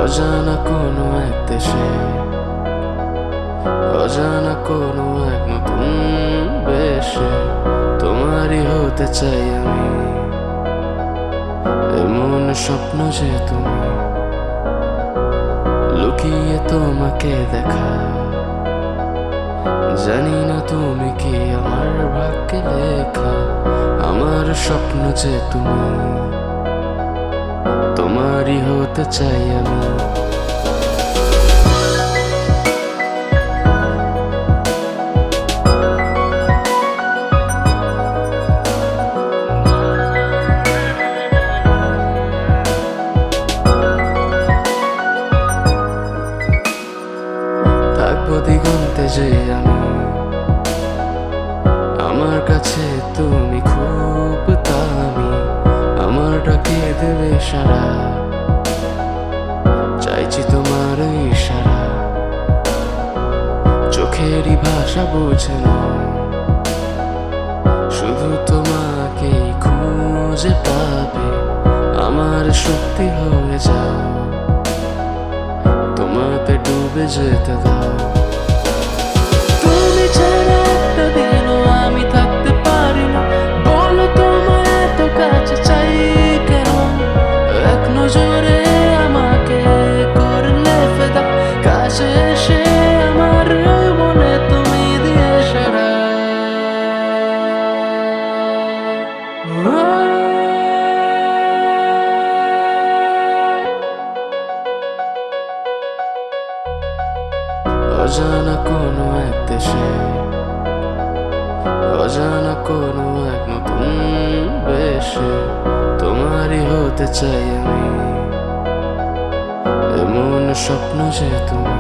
অজানা কোনো এক দেশে, অজানা কোনো এক নতুন বেশে তোমারই হতে চাই আমি। এমন স্বপ্ন যে তুমি লুকিয়ে তোমাকে দেখা, জানি না তুমি কি আমার ভাগ্যে লেখা। আমার স্বপ্ন যে তুমি, তোমারই হতে চাই আমি। থাকবো দিগন্তে যে আমি, আমার কাছে তুমি খুব দামি। আমার ডাকে দেবে সারা, চাইছি তোমার ইশারা। চোখেরই ভাষা বুঝে না, শুধু তোমাকেই খুঁজে পাবে। আমার সত্যি হয়ে যাও, তোমাকে ডুবে যেতে দাও। তুমি ছাড়া একটা দিনও আমি থাকতে পারি না। বলো তোমার এত কাছে চাই কেন? এক নজরে আমাকে করলে ফেদা, কাছে এসে আমার মনে তুমি দিয়ে সারা। অজানা কোনো এক দেশে, অজানা কোনো এক নতুন বেশে তোমারই হতে চাই আমি। এমন স্বপ্ন যে তুমি